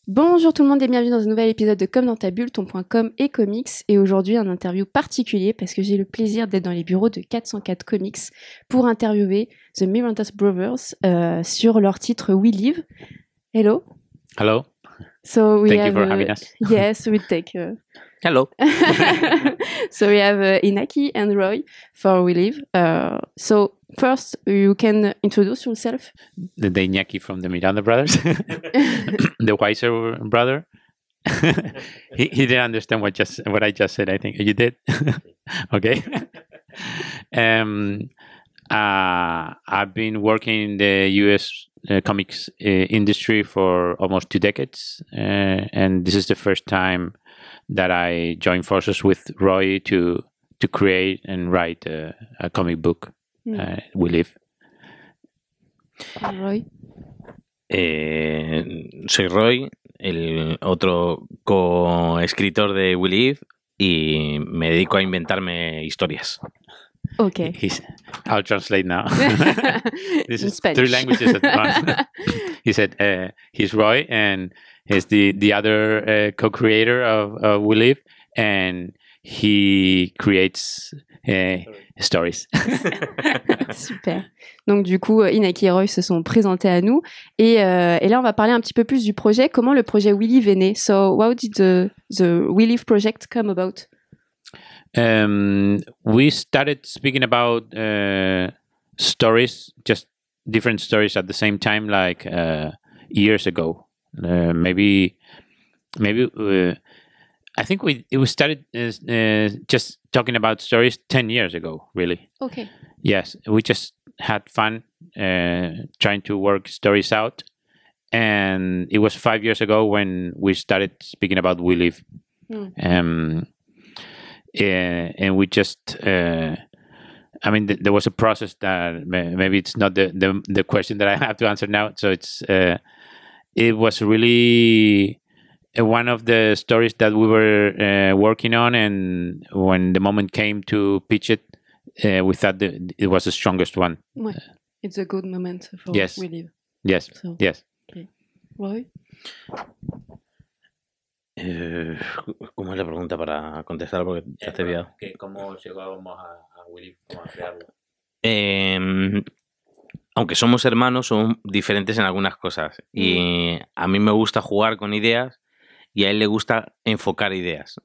Bonjour tout le monde et bienvenue dans un nouvel épisode de Comme dans ta bulle, ton.com et comics. Et aujourd'hui, un interview particulier parce que j'ai le plaisir d'être dans les bureaux de 404 Comics pour interviewer The Miranda Brothers sur leur titre We Live. Hello. Hello. So we Thank have, you for having us. Yes, we take. Hello. So we have Inaki and Roy for We Live. So first, you can introduce yourself. The Inaki from the Miranda brothers, the wiser brother. he didn't understand what I just said. I think you did. Okay. I've been working in the U.S. Comics industry for almost 2 decades, and this is the first time that I joined forces with Roy to create and write a comic book. We Live. Roy. Soy Roy, el otro coescritor de We Live, y me dedico a inventarme historias. Okay. I'll translate now. This is Spanish. 3 languages at once. He said he's Roy, and he's the other co-creator of We Live, and he creates stories. Super. Donc du coup, Inaki et Roy se sont présentés à nous et là on va parler un petit peu plus du projet. Comment le projet We Live est né? So how did the We Live project come about? We started speaking about stories, just different stories at the same time, like years ago. Maybe I think we started just talking about stories 10 years ago, really. Okay. Yes, we just had fun trying to work stories out, and it was 5 years ago when we started speaking about We Live. And we just I mean there was a process that maybe it's not the question that I have to answer now, so it's it was really one of the stories that we were working on, and when the moment came to pitch it, we thought that it was the strongest one. Ouais. It's a good moment for Yes. We Live. Yes. So, Yes. okay. Roy? ¿Cómo es la pregunta para contestar? Porque ya te he olvidado. ¿Cómo llegamos a We Live? ¿Cómo a crearlo? Aunque somos hermanos, somos diferentes en algunas cosas. Y a mí me gusta jugar con ideas y a él le gusta enfocar ideas.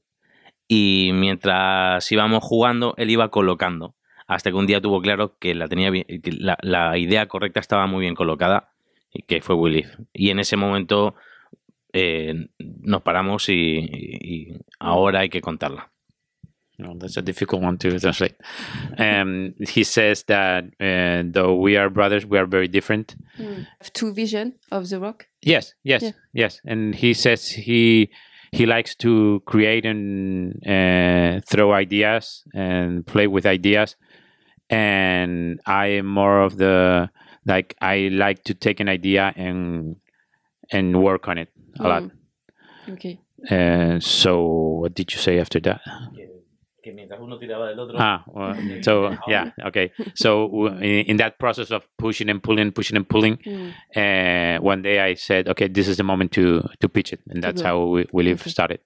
Y mientras íbamos jugando, él iba colocando. Hasta que un día tuvo claro que la idea correcta estaba muy bien colocada, y que fue We Live. Y en ese momento nos paramos y ahora hay que contarla. No, that's a difficult one to translate. He says that though we are brothers, we are very different. Have 2 visions of the rock? Yes. Yeah. And he says he likes to create and throw ideas and play with ideas. And I am more of the, like, I like to take an idea and work on it a lot. Okay. So what did you say after that? Que mientras uno tiraba del otro. So yeah, okay. So in that process of pushing and pulling, one day I said, okay, this is the moment to pitch it, and that's how We Live started.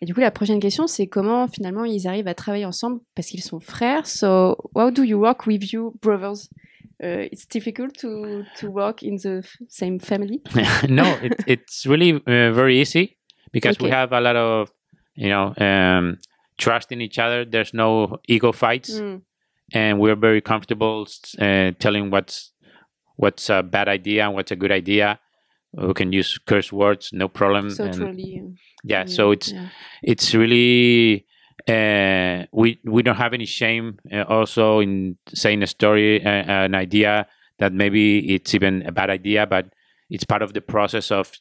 Et du coup, la prochaine question, c'est comment finalement ils arrivent à travailler ensemble parce qu'ils sont frères. So, how do you work with your brothers? It's difficult to work in the same family. No, it's really very easy because we Okay. have a lot of, trust in each other. There's no ego fights, and we're very comfortable telling what's a bad idea and what's a good idea. We can use curse words, no problem. So and truly. so it's really we don't have any shame also in saying a story, an idea that maybe it's even a bad idea, but it's part of the process of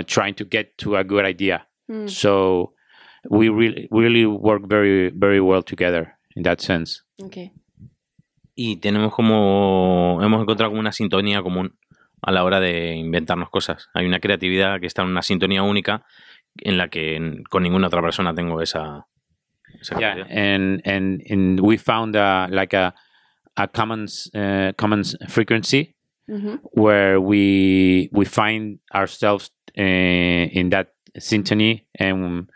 trying to get to a good idea. So we really work very, very well together in that sense. Okay. Y hemos encontrado como una sintonía común a la hora de inventarnos cosas. Hay una creatividad que está en una sintonía única en la que con ninguna otra persona tengo esa Yeah, and we found like a common frequency where we find ourselves in that symphony, and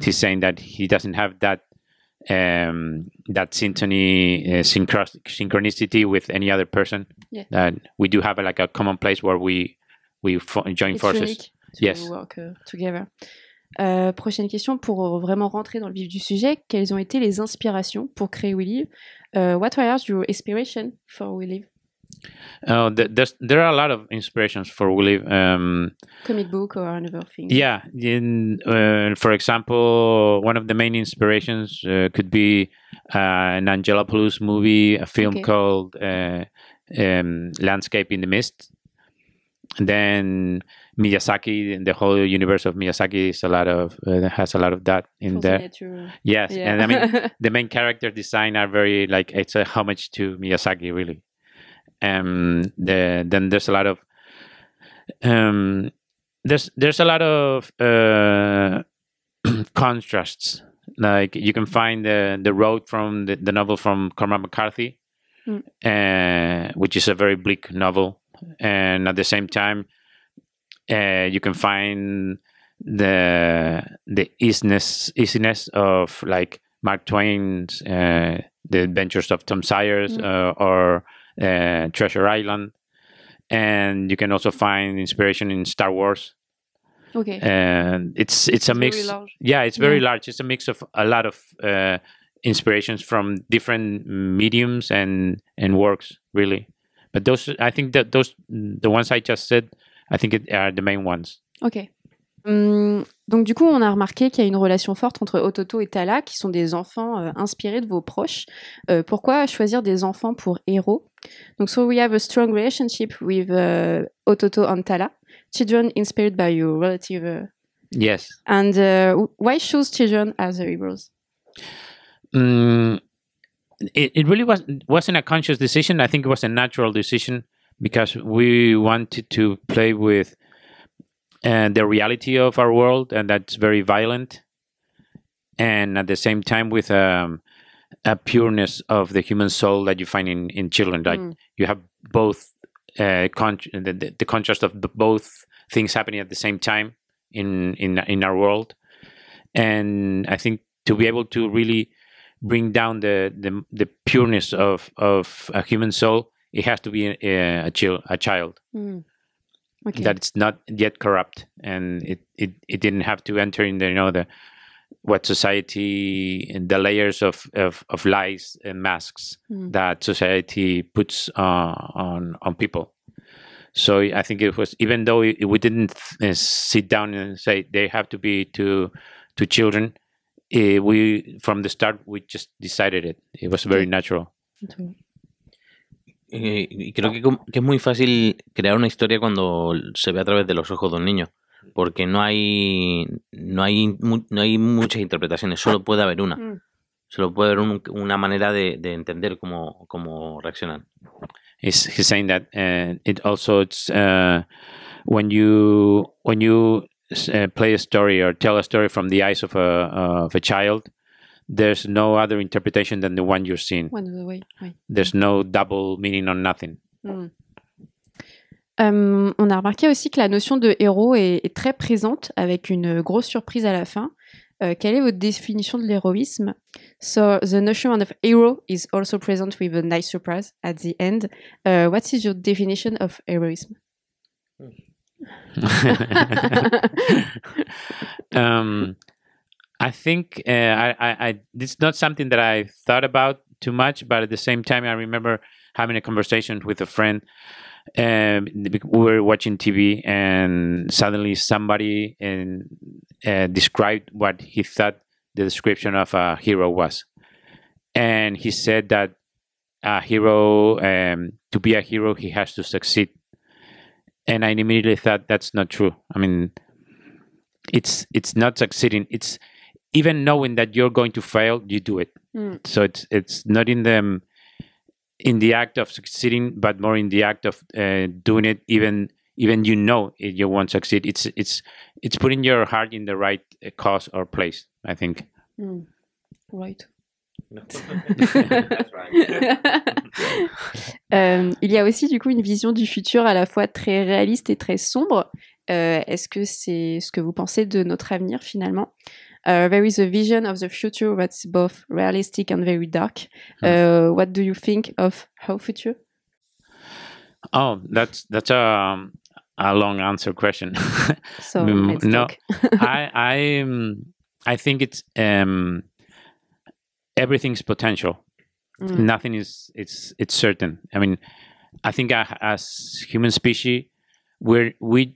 he's saying that he doesn't have that symphony synchronicity with any other person. Yeah. That we do have a common place where we join forces. Yes. Work together. Prochaine question, pour vraiment rentrer dans le vif du sujet, quelles ont été les inspirations pour créer We Live? What was your inspiration for We Live? There are a lot of inspirations for We Live. Comic book or another thing? Yeah. For example, one of the main inspirations could be an Angelopoulos movie, a film called Landscape in the Mist. And then Miyazaki, and the whole universe of Miyazaki is has a lot of that in there. Nature. Yes, yeah. And I mean the main character design are very it's a homage to Miyazaki, really. Then there's a lot of there's a lot of contrasts. Like you can find the road from the novel from Cormac McCarthy, which is a very bleak novel, and at the same time, you can find the easiness of like Mark Twain's The Adventures of Tom Sayers or Treasure Island, and you can also find inspiration in Star Wars. Okay. And it's a mix. Yeah, it's very large. It's a mix of a lot of inspirations from different mediums and works, really. But those, I think that the ones I just said, I think are the main ones. Ok. Donc du coup, on a remarqué qu'il y a une relation forte entre Ototo et Tala, qui sont des enfants inspirés de vos proches. Pourquoi choisir des enfants pour héros? Donc, so we have a strong relationship with Ototo and Tala, children inspired by your relative. Yes. And why choose children as the heroes? It really wasn't a conscious decision. I think it was a natural decision because we wanted to play with the reality of our world, and that's very violent, and at the same time with a pureness of the human soul that you find in children. Like you have both the contrast of both things happening at the same time in our world, and I think to be able to really bring down the pureness of a human soul, it has to be a child. Okay. That it's not yet corrupt, and it didn't have to enter in the what society and the layers of lies and masks that society puts on people. So I think it was, even though we didn't sit down and say they have to be to children, we from the start we just decided it. It was very natural. Y creo que es muy fácil crear una historia cuando se ve a través de los ojos de un niño, porque no hay muchas interpretaciones, solo puede haber una. Solo puede haber una manera de entender cómo reaccionan. He's saying that it also it's when you play a story or tell a story from the eyes of a child, there's no other interpretation than the one you're seeing. There's no double meaning on nothing. On a remarqué aussi que la notion de héros est très présente, avec une grosse surprise à la fin. Quelle est votre définition de l'héroïsme? So the notion of hero is also present with a nice surprise at the end. What is your definition of heroism? I think it's not something that I thought about too much, but at the same time, I remember having a conversation with a friend. We were watching TV, and suddenly somebody described what he thought the description of a hero was, and he said that a hero, to be a hero, he has to succeed. And I immediately thought that's not true. I mean, it's not succeeding. It's even knowing that you're going to fail, you do it. So it's not in the act of succeeding, but more in the act of doing it. Even you won't succeed. It's putting your heart in the right cause or place, I think. Right. That's right. Il y a aussi du coup une vision du futur à la fois très réaliste et très sombre. est-ce que c'est ce que vous pensez de notre avenir finalement? There is a vision of the future that's both realistic and very dark. What do you think of our future? Oh, that's a long answer question. So let's talk. I think it's everything's potential. Nothing is it's certain. I mean, I think as human species, we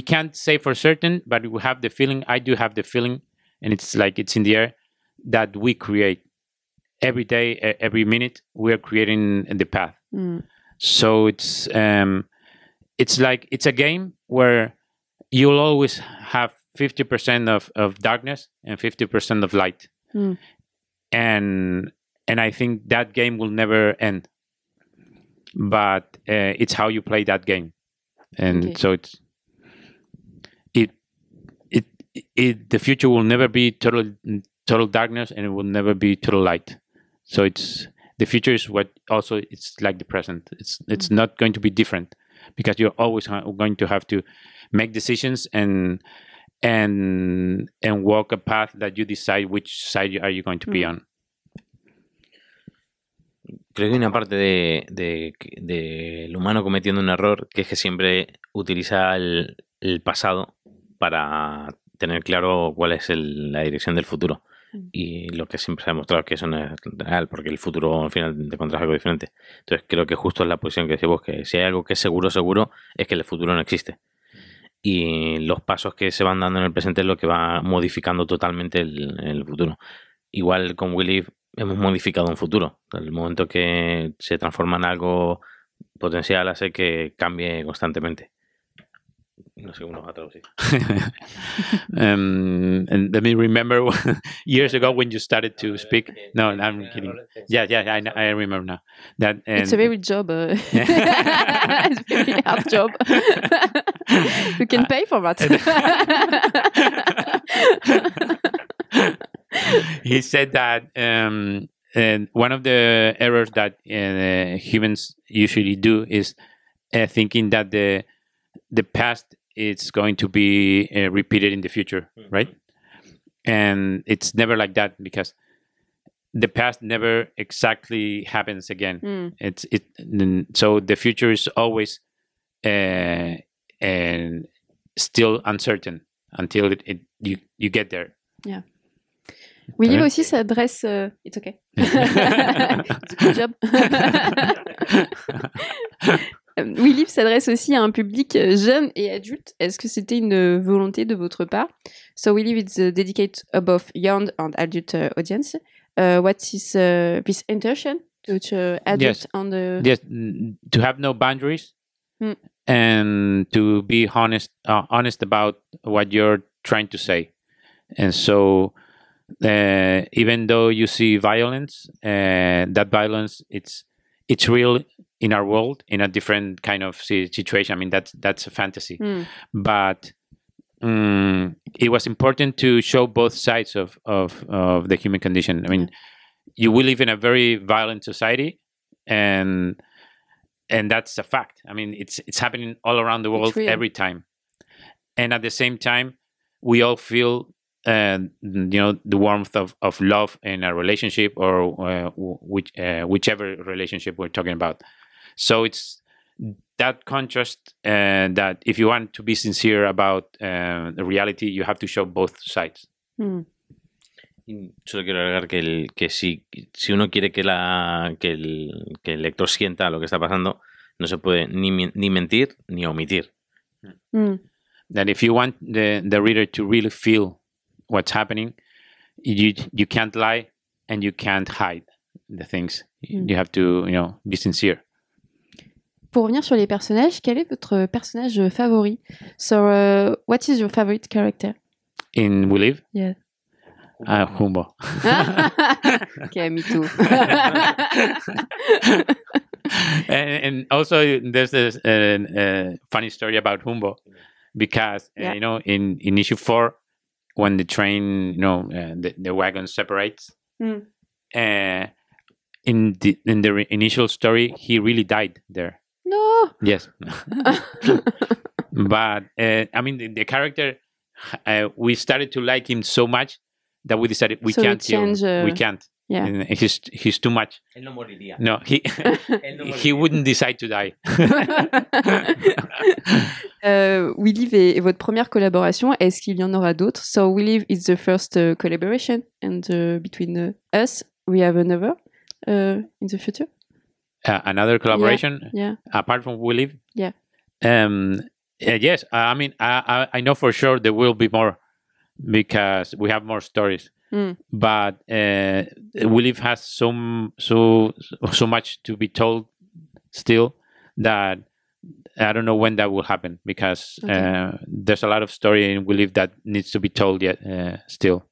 can't say for certain, but we have the feeling. I do have the feeling, and it's like it's in the air that we create every day, every minute. We are creating the path. So it's like it's a game where you'll always have 50% of darkness and 50% of light, and I think that game will never end. But it's how you play that game, and so the future will never be total darkness, and it will never be total light. So the future is what also it's like the present. It's not going to be different because you're always going to have to make decisions and walk a path that you decide which side are you going to be on. Creo que hay una parte del humano cometiendo un error, que es que siempre utiliza el pasado para tener claro cuál es la dirección del futuro. Y lo que siempre se ha demostrado es que eso no es real, porque el futuro al final te encuentras algo diferente. Entonces creo que justo es la posición que decís vos, que si hay algo que es seguro, es que el futuro no existe. Y los pasos que se van dando en el presente es lo que va modificando totalmente el futuro. Igual con Willy hemos modificado un futuro. El momento que se transforma en algo potencial hace que cambie constantemente. No sé cómo nos va a traducir. And let me remember years ago when you started to speak. No, I'm kidding. Yeah, I remember now. It's a very job. It's a very hard job. You can pay for that. He said that and one of the errors that humans usually do is thinking that the past is going to be repeated in the future, right? And it's never like that because the past never exactly happens again. So the future is always still uncertain until you get there. Yeah. Willy aussi s'adresse. It's okay. It's a good job. Willy s'adresse aussi à un public jeune et adulte. Est-ce que c'était une volonté de votre part? So Willy is dedicated both young and adult audience. What is this intention to adult and yes, to have no boundaries and to be honest about what you're trying to say. And so even though you see violence, that violence it's real in our world in a different kind of situation. I mean that's a fantasy, but it was important to show both sides of the human condition. I mean, we live in a very violent society, and that's a fact. I mean, it's happening all around the world every time, and at the same time, we all feel the warmth of love in a relationship or whichever relationship we're talking about. So it's that contrast that if you want to be sincere about the reality, you have to show both sides. Solo quiero agregar que si uno quiere que el lector sienta lo que está pasando, no se puede ni mentir ni omitir. That if you want the reader to really feel what's happening, you can't lie and you can't hide the things. You have to be sincere. Pour revenir sur les personnages, quel est votre personnage favori? So, what is your favorite character? In We Live? Yeah. Humbo. Okay, me too. and also there's this funny story about Humbo because in issue 4 when the train the wagon separates in the initial story he really died there. No. Yes. But I mean, the character, we started to like him so much that we decided we So we can't kill him. change, We can't. Yeah. And he's too much. Él no moriría. No, he he wouldn't decide to die. We Live est votre première collaboration. Est-ce qu'il y en aura d'autres? So We Live is the first collaboration, and between us, we have another in the future. Another collaboration Yeah. apart from We Live. Yeah. Yes. I mean, I know for sure there will be more because we have more stories. But We Live has so much to be told still that I don't know when that will happen because there's a lot of story in We Live that needs to be told yet still.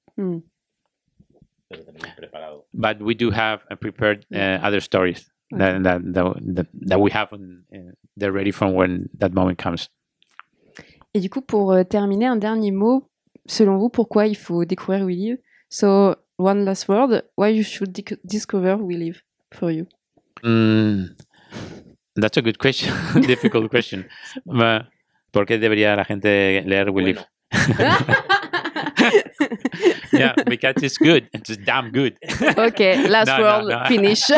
But we do have prepared other stories that we have they're ready from when that moment comes. Et du coup, pour terminer, un dernier mot. Selon vous, pourquoi il faut découvrir We Live? So, one last word. Why you should discover We Live for you? That's a good question. Difficult question. ¿Por qué debería la gente leer We Live? Yeah, because it's good. It's damn good. Okay, last word, finish.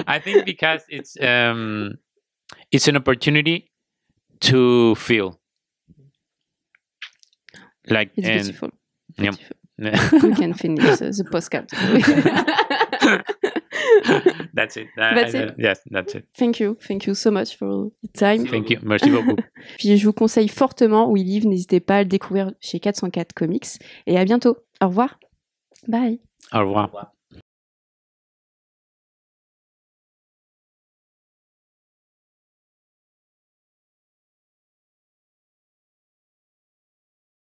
I think because it's an opportunity to feel. Like, it's beautiful. Yeah. We can finish the postcard. That's it. That's it. Yes, that's it. Thank you so much for your time. Thank you. Merci beaucoup. Puis je vous conseille fortement We Live. N'hésitez pas à le découvrir chez 404 Comics. Et à bientôt. Au revoir. Bye. Au revoir.